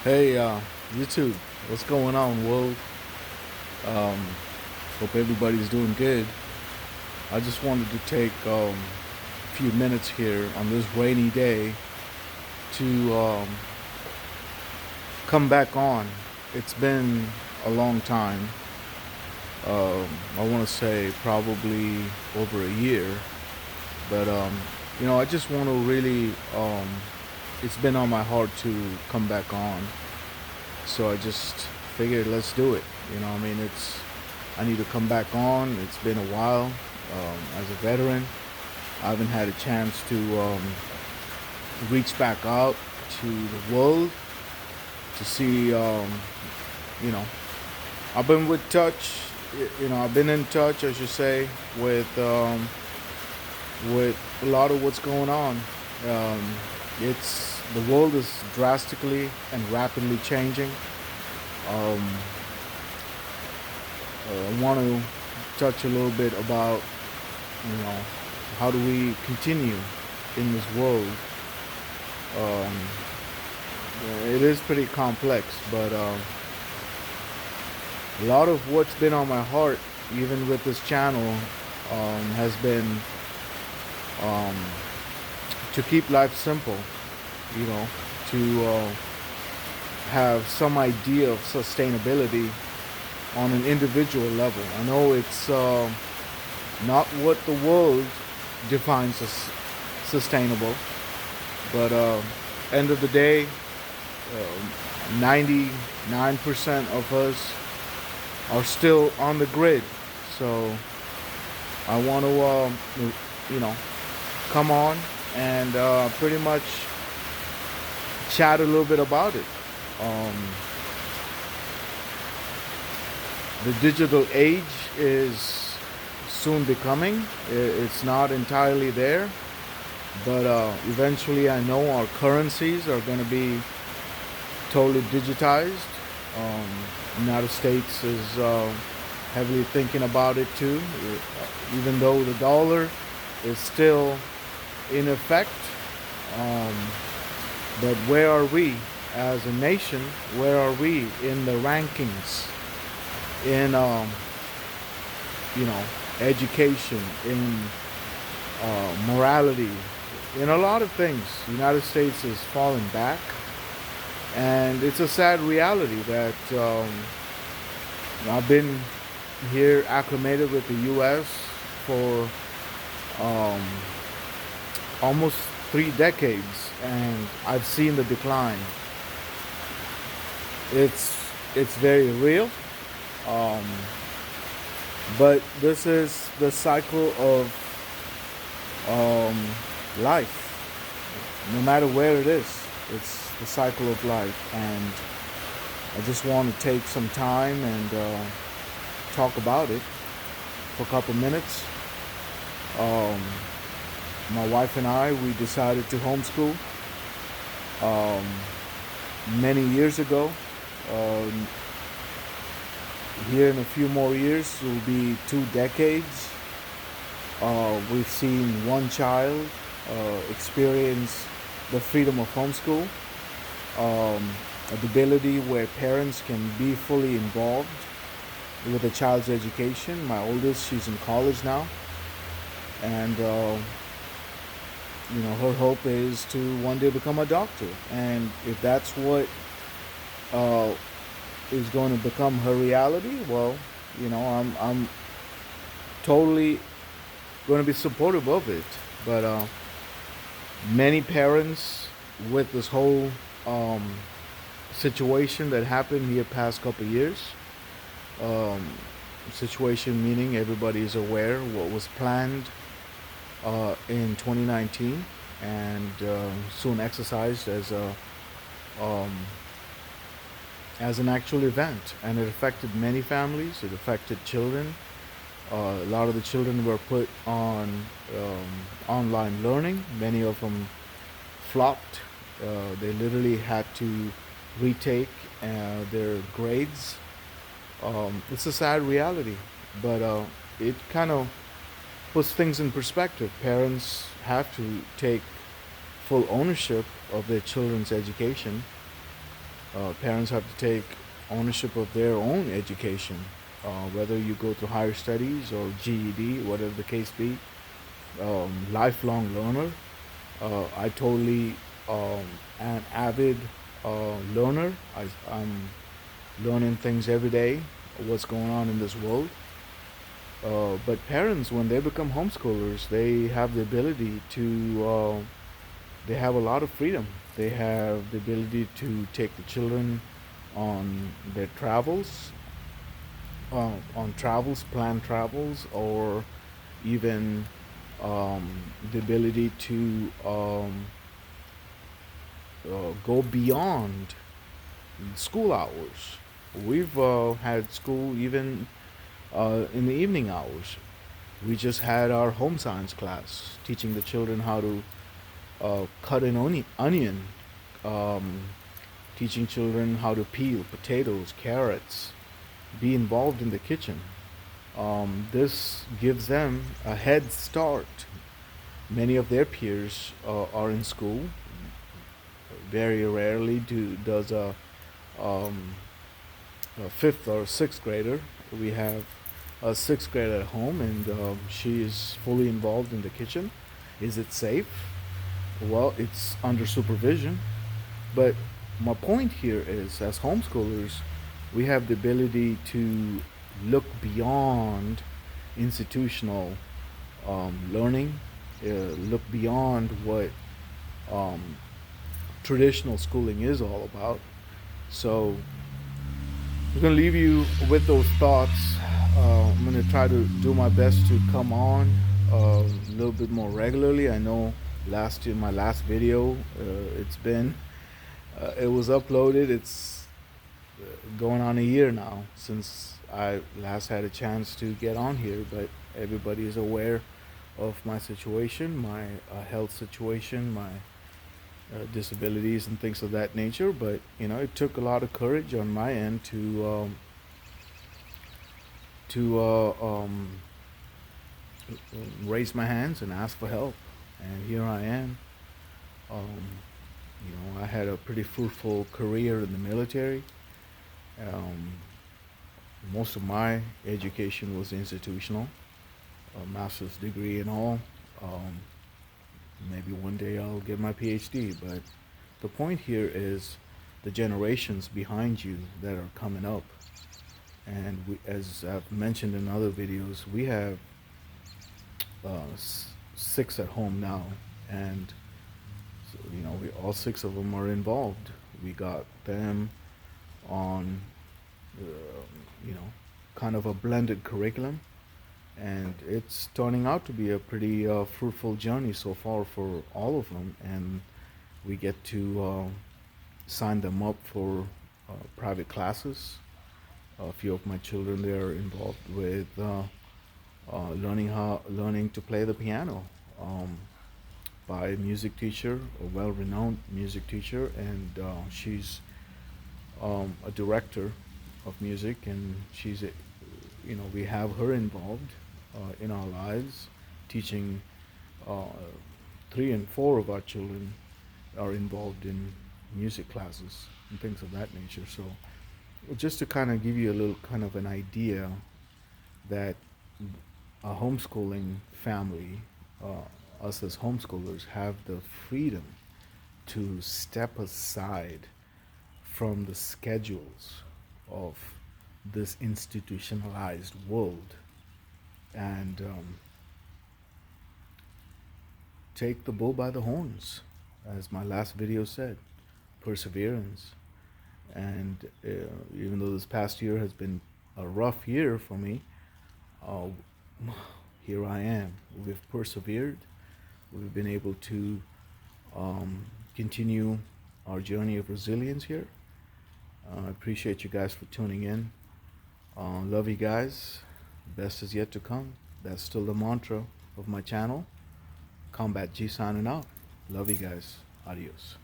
Hey, YouTube, what's going on, world? Um, Hope everybody's doing good. I just wanted to take a few minutes here on this rainy day to come back on. It's been a long time. I want to say probably over a year, but I just want to really. It's been on my heart to come back on, so I just figured let's do it. I need to come back on. It's been a while. As a veteran, I haven't had a chance to reach back out to the world to see. You know, I've been with touch. I've been in touch, I should say, with a lot of what's going on. Um, it's the world is drastically and rapidly changing. Um, I want to touch a little bit about, you know, how do we continue in this world. Um, it is pretty complex, but a lot of what's been on my heart, even with this channel, has been um, to keep life simple, you know, to have some idea of sustainability on an individual level. I know it's not what the world defines as sustainable, but end of the day, 99% of us are still on the grid. So I want to, you know, come on and pretty much chat a little bit about it. Um, the digital age is soon becoming. It's not entirely there, but eventually I know our currencies are going to be totally digitized. Um, United States is heavily thinking about it too, even though the dollar is still in effect. Um, but where are we as a nation? Where are we in the rankings? In education, in morality, in a lot of things, the United States is falling back, and it's a sad reality that I've been here acclimated with the U.S. for um, almost 3 decades, and I've seen the decline. It's very real, um, but this is the cycle of life. No matter where it is, it's the cycle of life, and I just want to take some time and talk about it for a couple minutes. Um, my wife and I, we decided to homeschool um, many years ago. Um, Here in a few more years, it will be 2 decades. We've seen one child experience the freedom of homeschool, the ability where parents can be fully involved with a child's education. My oldest, she's in college now, and her hope is to one day become a doctor. And if that's what uh, is going to become her reality, well, I'm totally going to be supportive of it. But many parents, with this whole situation that happened here past couple years, um, situation meaning everybody is aware what was planned in 2019 and soon exercised um, as an actual event, and it affected many families. It affected children. A lot of the children were put on online learning. Many of them flopped. They literally had to retake their grades. It's a sad reality, but it kind of puts things in perspective. Parents have to take full ownership of their children's education. Parents have to take ownership of their own education, whether you go to higher studies or GED, whatever the case be. Lifelong learner. I totally an avid learner. I'm learning things every day, what's going on in this world. But parents, when they become homeschoolers, they have the ability to, they have a lot of freedom. They have the ability to take the children on their travels, on travels, planned travels, or even the ability to go beyond school hours. We've had school even in the evening hours. We just had our home science class teaching the children how to cut an onion, um, teaching children how to peel potatoes, carrots, be involved in the kitchen. This gives them a head start. Many of their peers are in school. Very rarely does um, a fifth or sixth grader. We have a sixth grader at home, and she is fully involved in the kitchen. Is it safe? Well, it's under supervision. But my point here is, as homeschoolers, we have the ability to look beyond institutional learning, look beyond what um, traditional schooling is all about. So I'm going to leave you with those thoughts. I'm going to try to do my best to come on a little bit more regularly. I know last year, my last video, it was uploaded. It's going on a year now since I last had a chance to get on here, but everybody is aware of my situation, my health situation, my disabilities and things of that nature. But it took a lot of courage on my end to raise my hands and ask for help, and here I am. Um, I had a pretty fruitful career in the military. Um, Most of my education was institutional, a master's degree and all. Um, Maybe one day I'll get my PhD, but the point here is the generations behind you that are coming up. And as I've mentioned in other videos, we have six at home now, and so, all six of them are involved. We got them on, uh, kind of a blended curriculum, and it's turning out to be a pretty fruitful journey so far for all of them. And we get to sign them up for private classes. A few of my children, they are involved with learning to play the piano by a music teacher, a well-renowned music teacher, and she's a director of music, and we have her involved in our lives, teaching. 3 and 4 of our children are involved in music classes and things of that nature. So, just to kind of give you a little kind of an idea that a homeschooling family, us as homeschoolers, have the freedom to step aside from the schedules of this institutionalized world and take the bull by the horns, as my last video said. Perseverance. And even though this past year has been a rough year for me, uh, here I am. We've persevered. We've been able to continue our journey of resilience here. I appreciate you guys for tuning in. Love you guys. Best is yet to come. That's still the mantra of my channel. Combat G signing out. Love you guys. Adios.